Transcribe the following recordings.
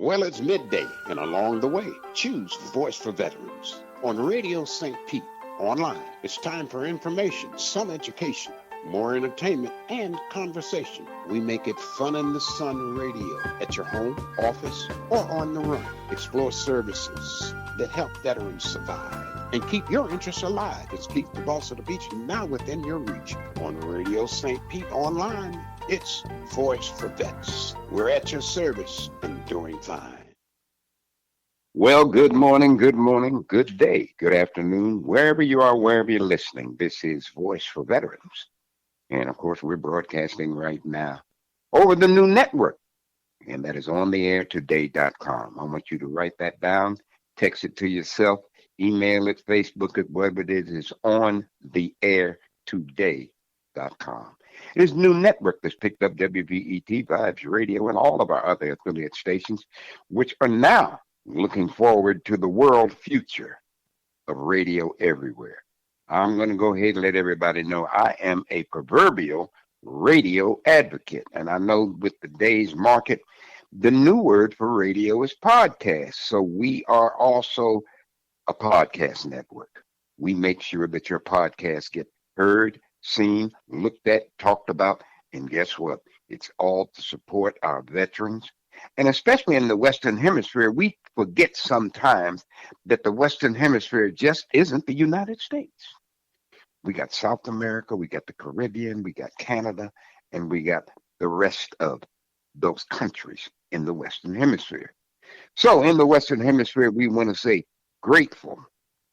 Well, it's midday, and along the way, choose Voice for Veterans on Radio St. Pete online. It's time for information, some education, more entertainment, and conversation. We make it fun in the sun radio at your home, office, or on the run. Explore services that help veterans survive and keep your interests alive. It's Keep the Boss of the Beach now within your reach on Radio St. Pete online. It's Voice for Vets. We're at your service and doing fine. Well, good morning, good day, good afternoon, wherever you are, wherever you're listening. This is Voice for Veterans. And of course, we're broadcasting right now over the new network, and that is ontheairtoday.com. I want you to write that down, text it to yourself, email it, Facebook it, whatever it is. It's ontheairtoday.com. It is a new network that's picked up WVET, Vibes Radio, and all of our other affiliate stations, which are now looking forward to the world future of radio everywhere. I'm going to go ahead and let everybody know I am a proverbial radio advocate. And I know with today's market, the new word for radio is podcast. So we are also a podcast network. We make sure that your podcasts get heard, seen, looked at, talked about, and guess what? It's all to support our veterans. And especially in the Western Hemisphere, we forget sometimes that the Western Hemisphere just isn't the United States. We got South America, we got the Caribbean, we got Canada, and we got the rest of those countries in the Western Hemisphere. So in the Western Hemisphere, we want to say grateful,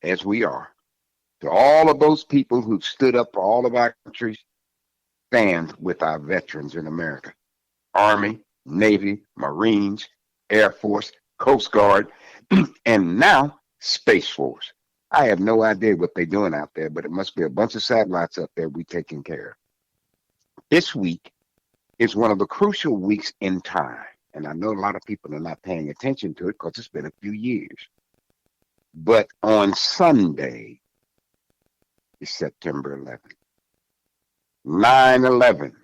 as we are, to all of those people who stood up for all of our countries, stand with our veterans in America. Army, Navy, Marines, Air Force, Coast Guard, and now Space Force. I have no idea what they're doing out there, but it must be a bunch of satellites up there we taking care of. This week is one of the crucial weeks in time, and I know a lot of people are not paying attention to it because it's been a few years. But on Sunday, is September 11th. 9/11.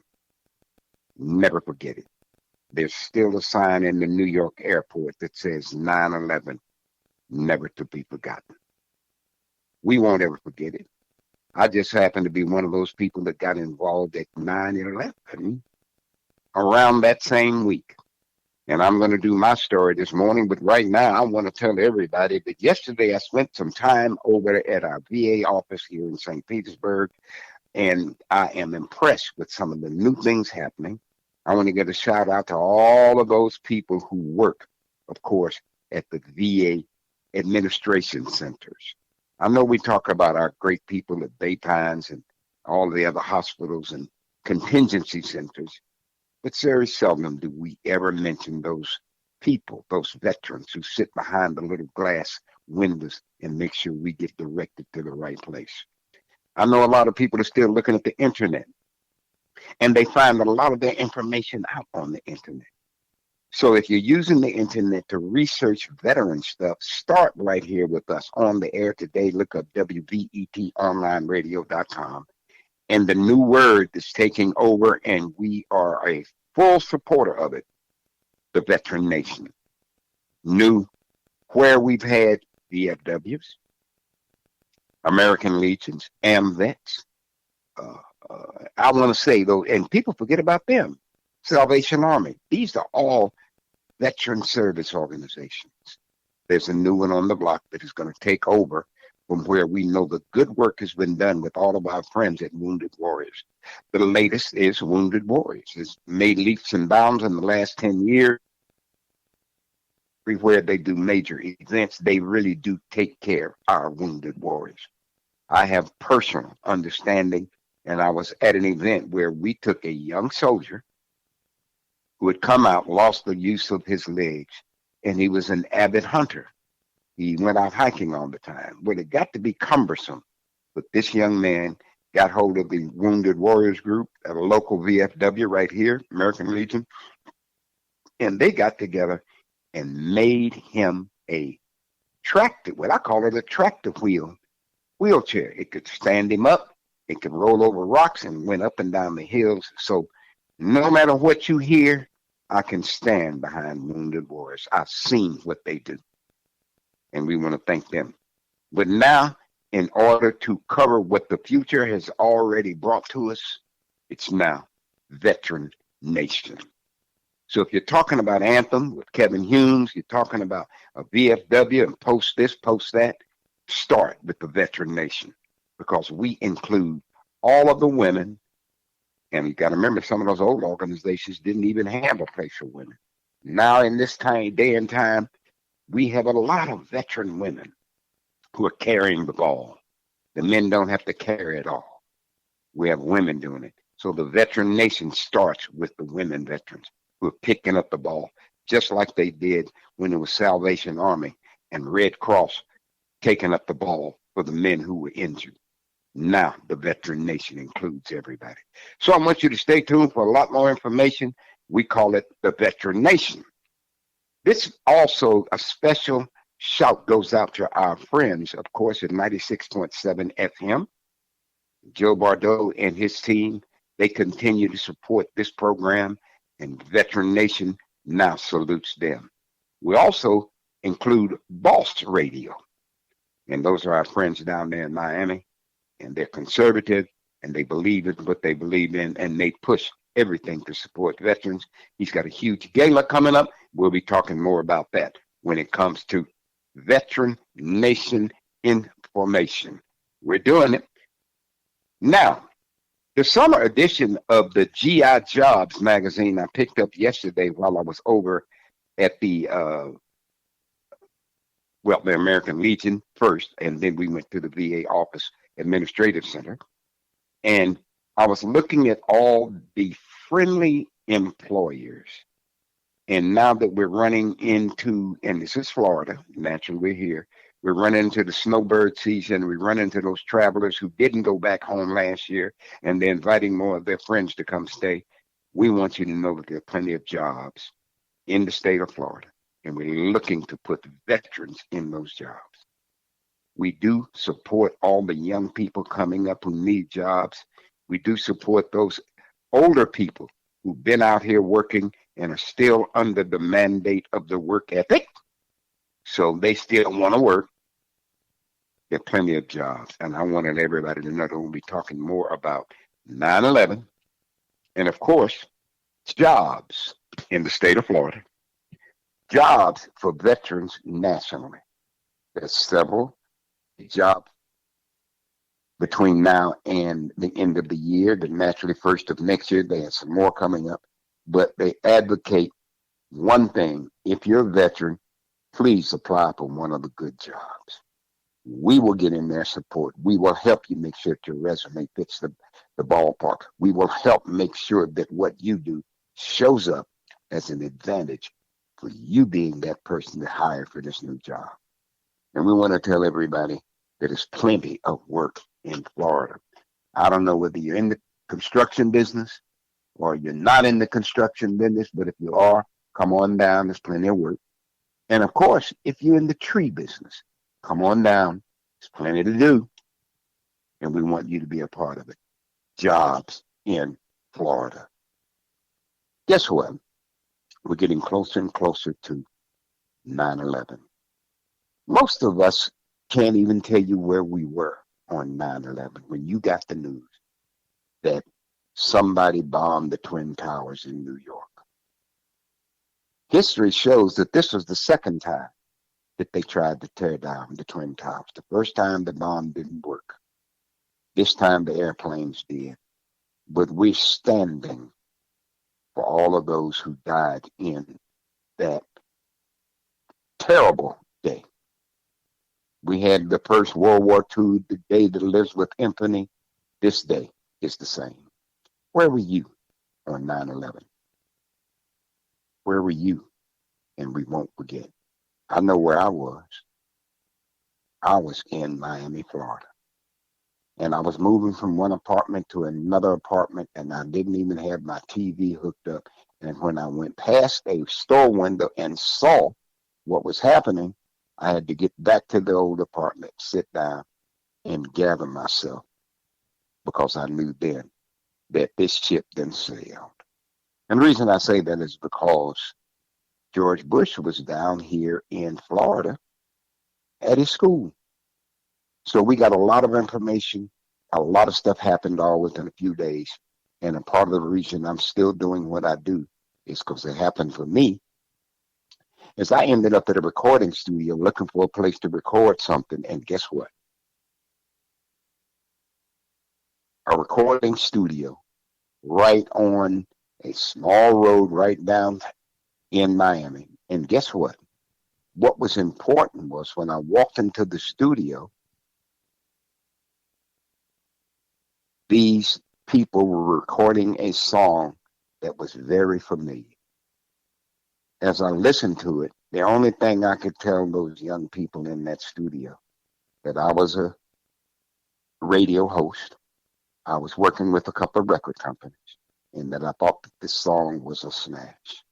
Never forget it. There's still a sign in the New York airport that says 9/11, never to be forgotten. We won't ever forget it. I just happen to be one of those people that got involved at 9/11 around that same week. And I'm going to do my story this morning, but right now I want to tell everybody that yesterday I spent some time over at our VA office here in St. Petersburg, and I am impressed with some of the new things happening. I want to give a shout out to all of those people who work, of course, at the VA administration centers. I know we talk about our great people at Bay Pines and all the other hospitals and contingency centers, but very seldom do we ever mention those people, those veterans who sit behind the little glass windows and make sure we get directed to the right place. I know a lot of people are still looking at the internet, and they find that a lot of their information out on the internet. So if you're using the internet to research veteran stuff, start right here with us on the air today. Look up WVETonlineradio.com. And the new word is taking over, and we are a full supporter of it, the Veteran Nation. New, where we've had VFWs, American Legions, AMVETs. I want to say, though, and people forget about them, Salvation Army. These are all veteran service organizations. There's a new one on the block that is going to take over from where we know the good work has been done with all of our friends at Wounded Warriors. The latest is Wounded Warriors. It's made leaps and bounds in the last 10 years. Everywhere they do major events, they really do take care of our Wounded Warriors. I have personal understanding, and I was at an event where we took a young soldier who had come out, lost the use of his legs, and he was an avid hunter. He went out hiking all the time. Well, it got to be cumbersome, but this young man got hold of the Wounded Warriors group at a local VFW right here, American Legion, and they got together and made him a tractor, what I call it a tractor wheelchair. It could stand him up, it could roll over rocks and went up and down the hills. So no matter what you hear I can stand behind wounded warriors. I've seen what they do, and we want to thank them. But now, in order to cover what the future has already brought to us, it's now Veteran Nation. So if you're talking about Anthem with Kevin Humes, you're talking about a VFW and post this, post that, start with the Veteran Nation because we include all of the women. And you got to remember, some of those old organizations didn't even have a place for women. Now, in this tiny day and time, we have a lot of veteran women who are carrying the ball. The men don't have to carry it all. We have women doing it. So the Veteran Nation starts with the women veterans who are picking up the ball, just like they did when it was Salvation Army and Red Cross taking up the ball for the men who were injured. Now the Veteran Nation includes everybody. So I want you to stay tuned for a lot more information. We call it the Veteran Nation. This also a special shout goes out to our friends, of course, at 96.7 FM. Joe Bardeau and his team, they continue to support this program, and Veteran Nation now salutes them. We also include Boss Radio, and those are our friends down there in Miami, and they're conservative, and they believe in what they believe in, and they push everything to support veterans. He's got a huge gala coming up. We'll be talking more about that when it comes to Veteran Nation information. We're doing it. Now, the summer edition of the GI Jobs magazine I picked up yesterday while I was over at the American Legion first, and then we went to the VA Office Administrative Center. And I was looking at all the friendly employers. And now that we're running into, and this is Florida, naturally we're here, we're running into the snowbird season. We run into those travelers who didn't go back home last year, and they're inviting more of their friends to come stay. We want you to know that there are plenty of jobs in the state of Florida, and we're looking to put veterans in those jobs. We do support all the young people coming up who need jobs. We do support those older people who've been out here working and are still under the mandate of the work ethic. So they still want to work. There are plenty of jobs. And I wanted everybody to know that we'll be talking more about 9/11 and, of course, jobs in the state of Florida, jobs for veterans nationally. There's several jobs between now and the end of the year. The naturally first of next year, they have some more coming up. But they advocate one thing. If you're a veteran, please apply for one of the good jobs. We will get in their support. We will help you make sure that your resume fits the ballpark. We will help make sure that what you do shows up as an advantage for you being that person to hire for this new job. And we want to tell everybody that there's plenty of work in Florida. I don't know whether you're in the construction business or you're not in the construction business, but if you are, come on down. There's plenty of work. And of course, if you're in the tree business, come on down. There's plenty to do. And we want you to be a part of it. Jobs in Florida. Guess what? We're getting closer and closer to 9/11. Most of us can't even tell you where we were on 9/11 when you got the news that somebody bombed the Twin Towers in New York. History shows that this was the second time that they tried to tear down the Twin Towers. The first time the bomb didn't work. This time the airplanes did. But we're standing for all of those who died in that terrible day. We had the First World War II, the day that lives with infamy. This day is the same. Where were you on 9/11? Where were you? And we won't forget. I know where I was. I was in Miami, Florida. And I was moving from one apartment to another apartment, and I didn't even have my TV hooked up. And when I went past a store window and saw what was happening, I had to get back to the old apartment, sit down, and gather myself, because I knew then that this ship then sailed. And the reason I say that is because George Bush was down here in Florida at his school. So we got a lot of information. A lot of stuff happened all within a few days. And a part of the reason I'm still doing what I do is because it happened for me. Is I ended up at a recording studio looking for a place to record something. And guess what? A recording studio right on a small road right down in Miami. And guess what? What was important was when I walked into the studio, these people were recording a song that was very familiar. As I listened to it, the only thing I could tell those young people in that studio that I was a radio host, I was working with a couple of record companies, and that I thought that this song was a smash.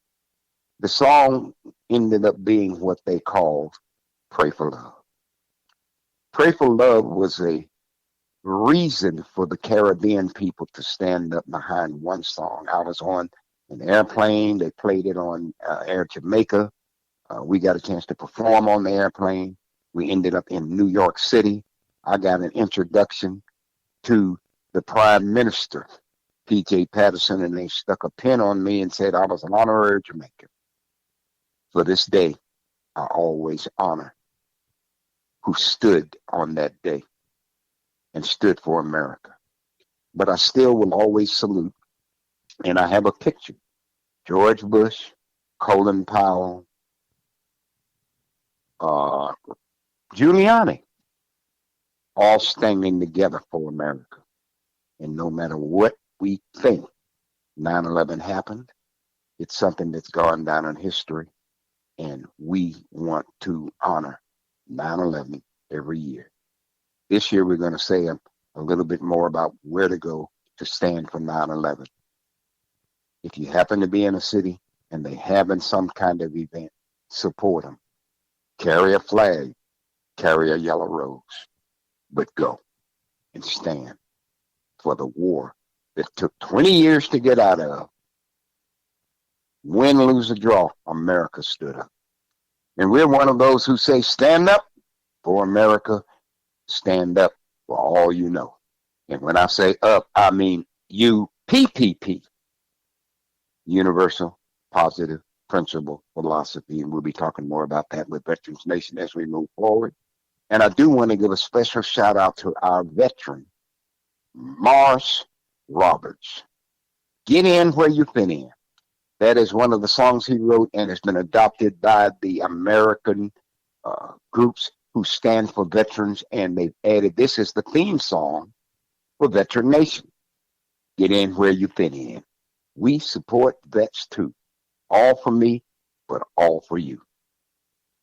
The song ended up being what they called Pray for Love. Pray for Love was a reason for the Caribbean people to stand up behind one song. I was on an airplane. They played it on Air Jamaica. We got a chance to perform on the airplane. We ended up in New York City. I got an introduction to the Prime Minister, P.J. Patterson, and they stuck a pin on me and said I was an honorary Jamaican. For this day, I always honor who stood on that day and stood for America. But I still will always salute, and I have a picture. George Bush, Colin Powell, Giuliani, all standing together for America. And no matter what we think 9/11 happened, it's something that's gone down in history, and we want to honor 9/11 every year. This year, we're going to say a little bit more about where to go to stand for 9/11. If you happen to be in a city and they having some kind of event, support them. Carry a flag, carry a yellow rose, but go and stand for the war that took 20 years to get out of. Win, lose, or draw, America stood up. And we're one of those who say, stand up for America, stand up for all you know. And when I say up, I mean UPPP, Universal Positive Principle Philosophy. And we'll be talking more about that with Veterans Nation as we move forward. And I do want to give a special shout out to our veteran, Mars Roberts. Get in where you fit in. That is one of the songs he wrote and has been adopted by the American groups who stand for veterans, and they've added this as the theme song for Veteran Nation. Get in where you fit in. We support vets too. All for me, but all for you.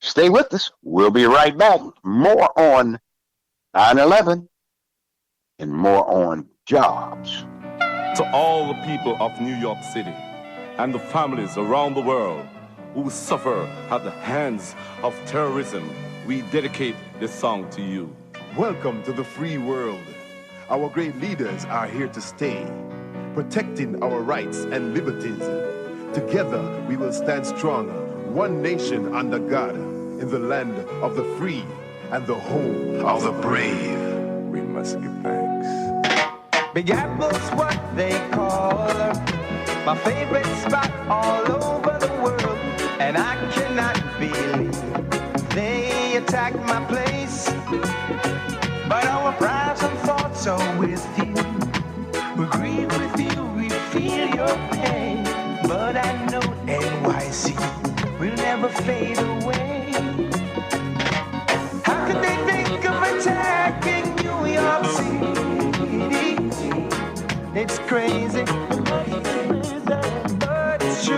Stay with us. We'll be right back. More on 9/11 and more on jobs. To all the people of New York City and the families around the world who suffer at the hands of terrorism, we dedicate this song to you. Welcome to the free world. Our great leaders are here to stay, protecting our rights and liberties. Together we will stand strong, one nation under God, in the land of the free and the home of the brave. We must give thanks. Big Apple's what they call her, my favorite spot all over the world, and I cannot believe they attacked my place. But our prayers and thoughts are with you. We grieve with you, we feel your pain. But I know NYC will never fade away. How could they think of attacking New York City? It's crazy, but it's true.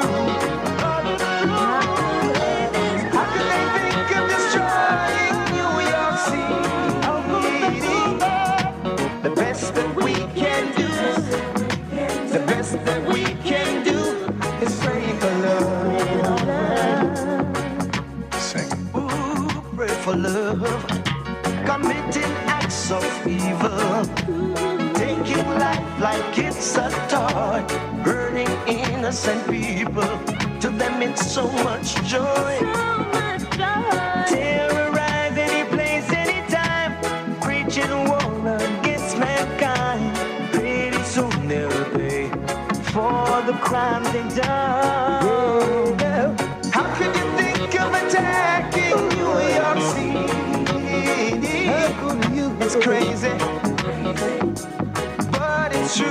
How could they think of destroying New York City? The best that we can do, the best that we can do is pray for love. Sing. Ooh, pray for love. Committing acts of evil, taking life like it's a toy, burning murdering innocent people. To them it's so much joy. Terrorize any place, anytime, preaching war against mankind. Pretty soon they'll pay for the crimes they've done. How could you think of attacking New York City? It's crazy, but it's true.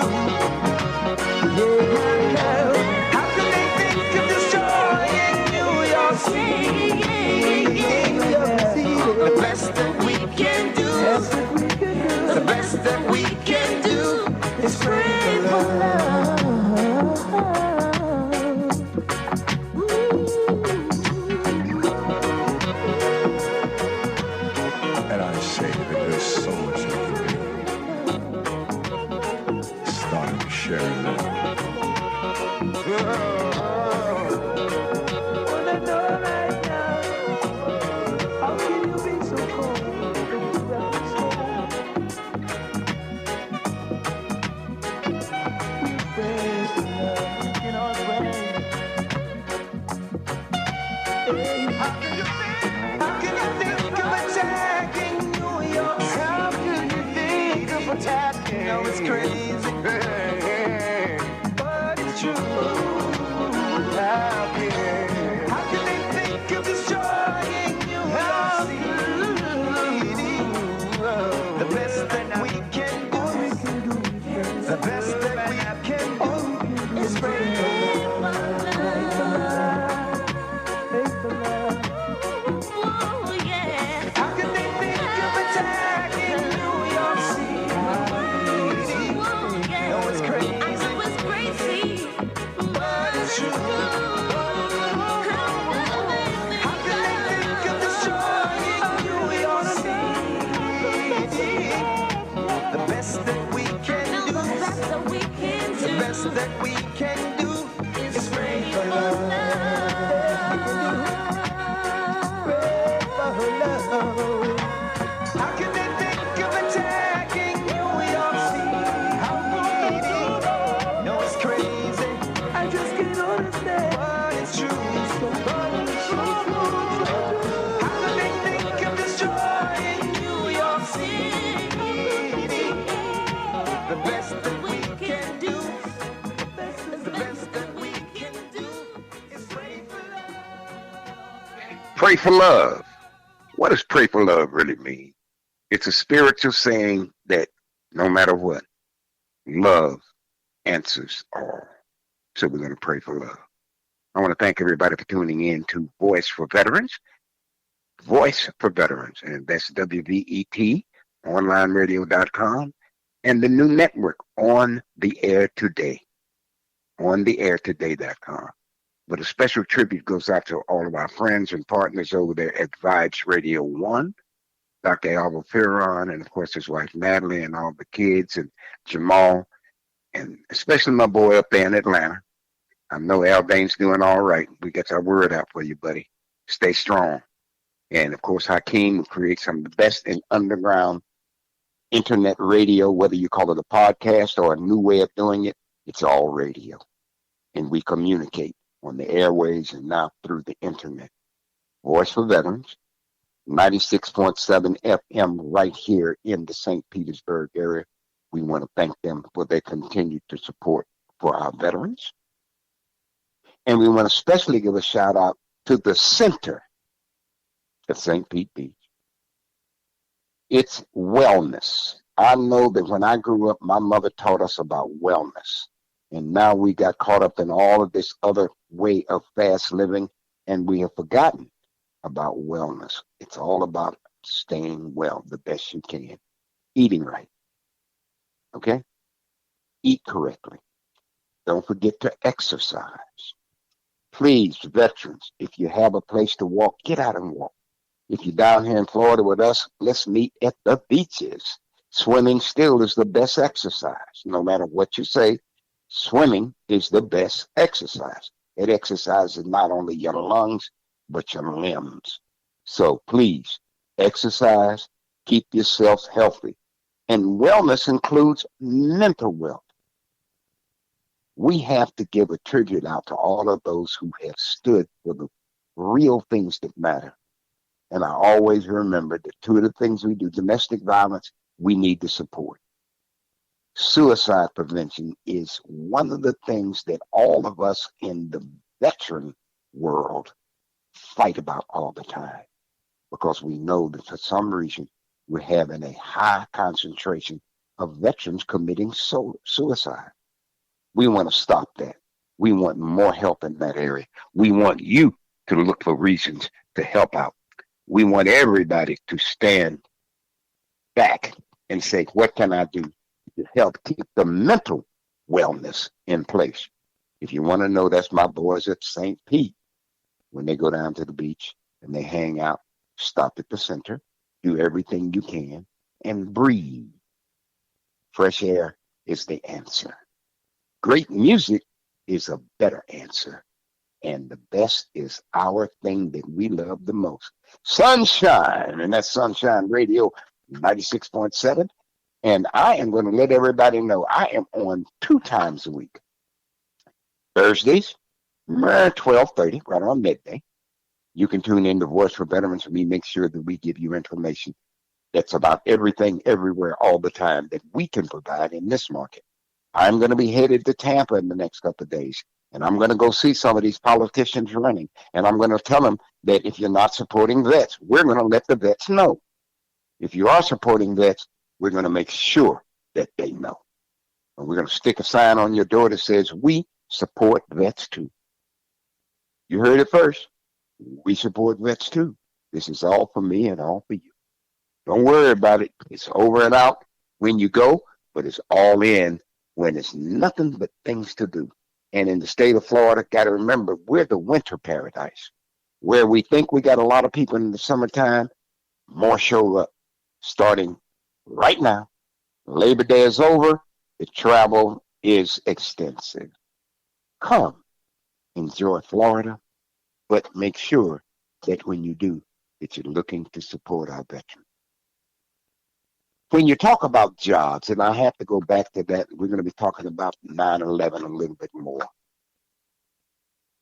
How could they think of destroying New York City? The best that we can do, the best that we can do is pray for love. And I say that there's so much you can do. Starting to share love. No, it's crazy, but it's true. How can they think of destroying New York City? The best that we can do, the best that we can do is pray for love. How can they think of attacking New York City? No, it's crazy, but it's true. How can they think of destroying New York City? The best that we can do, the best that we can do is pray for love. Pray for love. How can they think of attacking New York City? No, it's crazy, I just can't understand, but it's true. How can they think of destroying New York City? The best that we can do, the best that we can do is pray for love. Pray for love. What does pray for love really mean? It's a spiritual saying that no matter what, love answers all. So we're going to pray for love. I want to thank everybody for tuning in to Voice for Veterans. Voice for Veterans, and that's WVET, onlineradio.com, and the new network On the Air Today, ontheairtoday.com. But a special tribute goes out to all of our friends and partners over there at Vibes Radio 1, Dr. Alva Farron, and of course his wife Natalie, and all the kids, and Jamal, and especially my boy up there in Atlanta. I know Albane's doing all right. We got our word out for you, buddy. Stay strong. And of course, Hakeem will create some of the best in underground internet radio, whether you call it a podcast or a new way of doing it, it's all radio. And we communicate on the airways and now through the internet. Voice for Veterans, 96.7 FM right here in the St. Petersburg area. We want to thank them for their continued support for our veterans. And we want to especially give a shout out to the center of St. Pete Beach. It's wellness. I know that when I grew up, my mother taught us about wellness. And now we got caught up in all of this other way of fast living, and we have forgotten about wellness. It's all about staying well the best you can, eating right. Okay? Eat correctly. Don't forget to exercise. Please, veterans, if you have a place to walk, get out and walk. If you're down here in Florida with us, let's meet at the beaches. Swimming still is the best exercise. No matter what you say, swimming is the best exercise. It exercises not only your lungs, but your limbs. So please, exercise, keep yourself healthy. And wellness includes mental wealth. We have to give a tribute out to all of those who have stood for the real things that matter. And I always remember that two of the things we do, domestic violence, we need to support. Suicide prevention is one of the things that all of us in the veteran world fight about all the time because we know that for some reason we're having a high concentration of veterans committing suicide. We want to stop that. We want more help in that area. We want you to look for reasons to help out. We want everybody to stand back and say, what can I do to help keep the mental wellness in place? If you want to know, that's my boys at St. Pete. When they go down to the beach and they hang out, stop at the center, do everything you can, and breathe. Fresh air is the answer. Great music is a better answer. And the best is our thing that we love the most. Sunshine, and that's Sunshine Radio 96.7. And I am going to let everybody know I am on 2 times a week. Thursdays, 12:30, right around midday. You can tune in to Voice for Veterans and we make sure that we give you information that's about everything, everywhere, all the time that we can provide in this market. I'm going to be headed to Tampa in the next couple of days. And I'm going to go see some of these politicians running. And I'm going to tell them that if you're not supporting vets, we're going to let the vets know. If you are supporting vets, we're going to make sure that they know. And we're going to stick a sign on your door that says, we support vets too. You heard it first. We support vets too. This is all for me and all for you. Don't worry about it. It's over and out when you go, but it's all in when it's nothing but things to do. And in the state of Florida, got to remember, we're the winter paradise. Where we think we got a lot of people in the summertime, more show up starting right now. Labor Day is over. The travel is extensive. Come, enjoy Florida, but make sure that when you do, that you're looking to support our veterans. When you talk about jobs, and I have to go back to that, we're going to be talking about 9/11 a little bit more.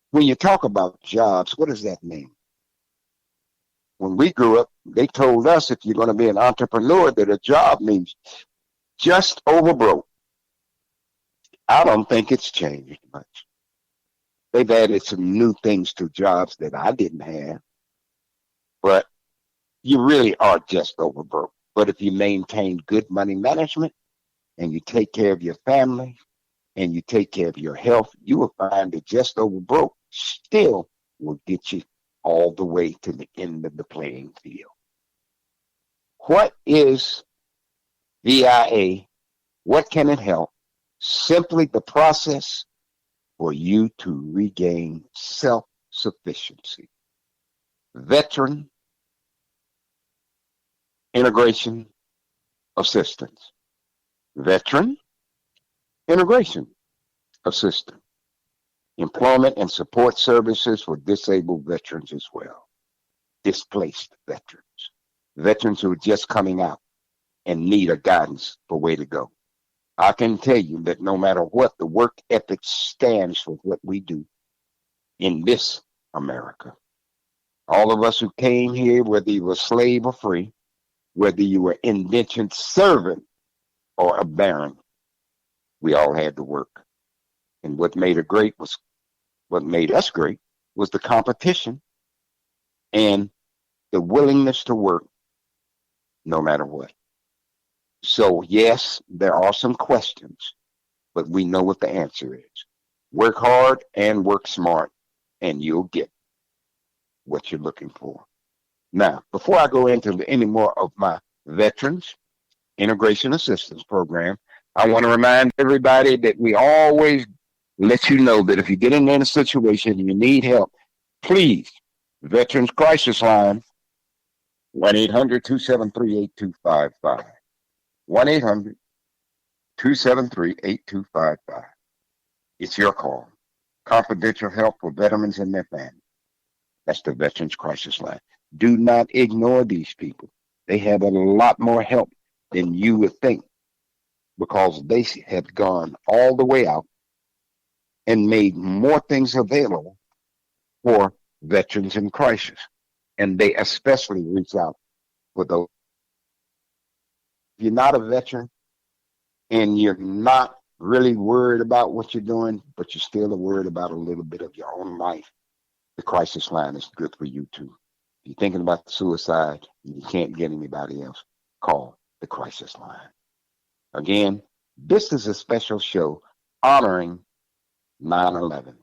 When you talk about jobs, what does that mean? When we grew up, they told us if you're going to be an entrepreneur, that a job means just over broke. I don't think it's changed much. They've added some new things to jobs that I didn't have, but you really are just over broke. But if you maintain good money management and you take care of your family and you take care of your health, you will find that just over broke still will get you all the way to the end of the playing field. What is VIA? What can it help? Simply the process for you to regain self-sufficiency. Veteran integration assistance. Veteran integration assistance. Employment and support services for disabled veterans as well. Displaced veterans. Veterans who are just coming out and need a guidance for where to go. I can tell you that no matter what, the work ethic stands for what we do in this America. All of us who came here, whether you were slave or free, whether you were indentured servant or a baron, we all had to work. And what made us great was the competition and the willingness to work no matter what. So yes, there are some questions, but we know what the answer is. Work hard and work smart, and you'll get what you're looking for. Now, before I go into any more of my Veterans Integration Assistance Program, I want to remind everybody that we always let you know that if you get in a situation and you need help, please, Veterans Crisis Line, 1-800-273-8255. 1-800-273-8255. It's your call. Confidential help for veterans and their families. That's the Veterans Crisis Line. Do not ignore these people. They have a lot more help than you would think because they have gone all the way out and made more things available for veterans in crisis. And they especially reach out for those. If you're not a veteran and you're not really worried about what you're doing, but you're still worried about a little bit of your own life, the crisis line is good for you too. If you're thinking about suicide and you can't get anybody else, call the crisis line. Again, this is a special show honoring 9/11.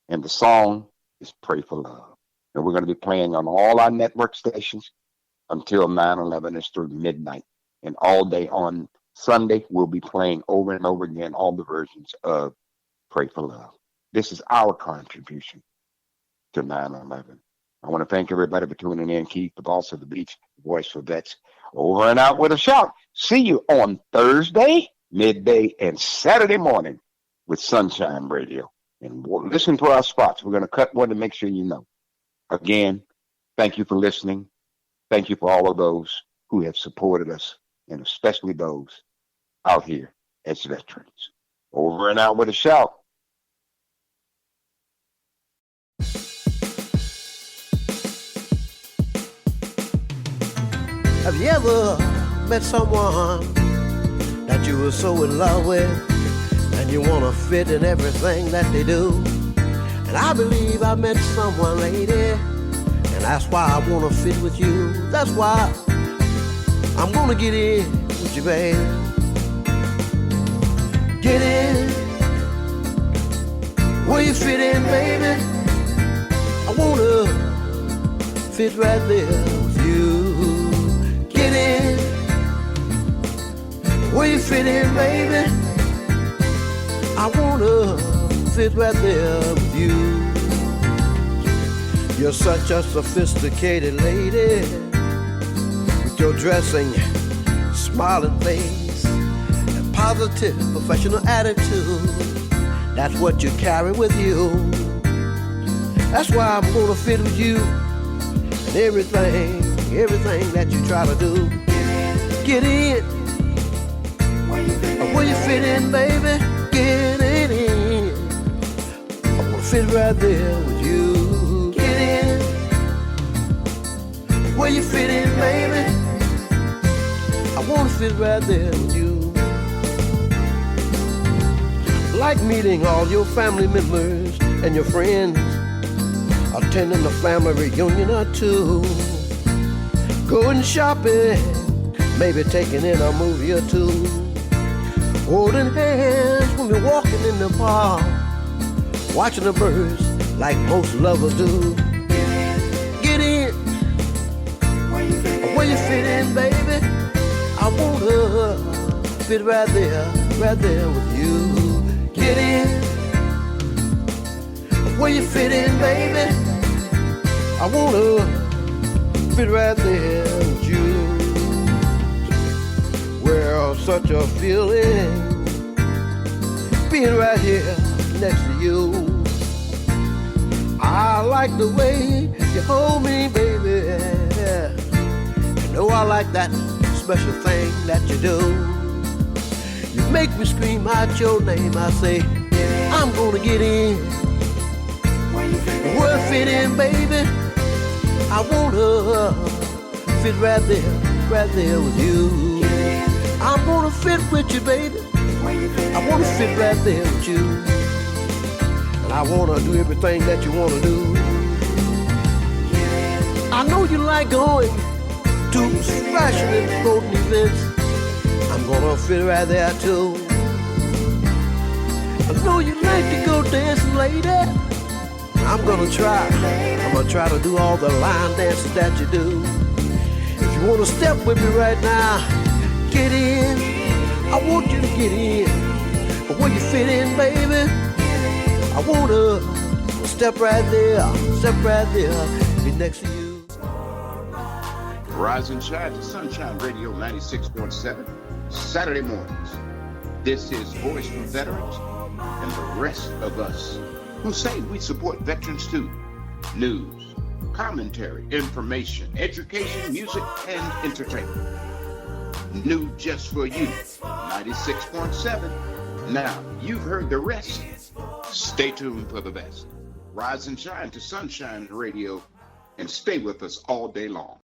And the song is Pray for Love. And we're going to be playing on all our network stations until 9/11 is through midnight. And all day on Sunday, we'll be playing over and over again all the versions of Pray for Love. This is our contribution to 9/11. I want to thank everybody for tuning in. Keith, the boss of the beach, voice for vets. Over and out with a shout. See you on Thursday, midday, and Saturday morning with Sunshine Radio. And listen to our spots. We're going to cut one to make sure you know. Again, thank you for listening. Thank you for all of those who have supported us, and especially those out here as veterans. Over and out with a shout. Have you ever met someone that you were so in love with and you want to fit in everything that they do? And I believe I met someone, lady, and that's why I want to fit with you. That's why I'm going to get in with you, baby. Get in where you fit in, baby. I want to fit right there with you. Get in where you fit in, baby. I wanna fit right there with you. You're such a sophisticated lady with your dressing, smiling face, and positive professional attitude. That's what you carry with you. That's why I'm gonna fit with you and everything that you try to do. Get in where you fit in, baby. Get in. I wanna fit right there with you. Get in where you fit in, baby. I wanna fit right there with you. Like meeting all your family members and your friends, attending a family reunion or two, going shopping, maybe taking in a movie or two, holding hands when we're walking in the park, watching the birds like most lovers do. Get in where you fit in, baby. I wanna fit right there with you. Get in where you fit in, baby. I wanna fit right there with you. Well, such a feeling being right here next to you. I like the way you hold me, baby. You know I like that special thing that you do. You make me scream out your name. I say, I'm gonna get in where I fit in, baby. I wanna fit right there with you. I'm gonna fit with you, baby. I wanna fit right there with you. And I wanna do everything that you wanna do. I know you like going to fashion and sporting events. I'm gonna fit right there too. I know you like to go dancing, lady. I'm gonna try to do all the line dances that you do. If you wanna step with me right now, get in. I want you to get in where you fit in, baby. I wanna step right there, be next to you. Rise and shine to Sunshine Radio 96.7, Saturday mornings. This is Voice for Veterans and the rest of us who say we support veterans too. News, commentary, information, education, music, and entertainment. New just for you, 96.7. Now, you've heard the rest. Stay tuned for the best. Rise and shine to Sunshine Radio and stay with us all day long.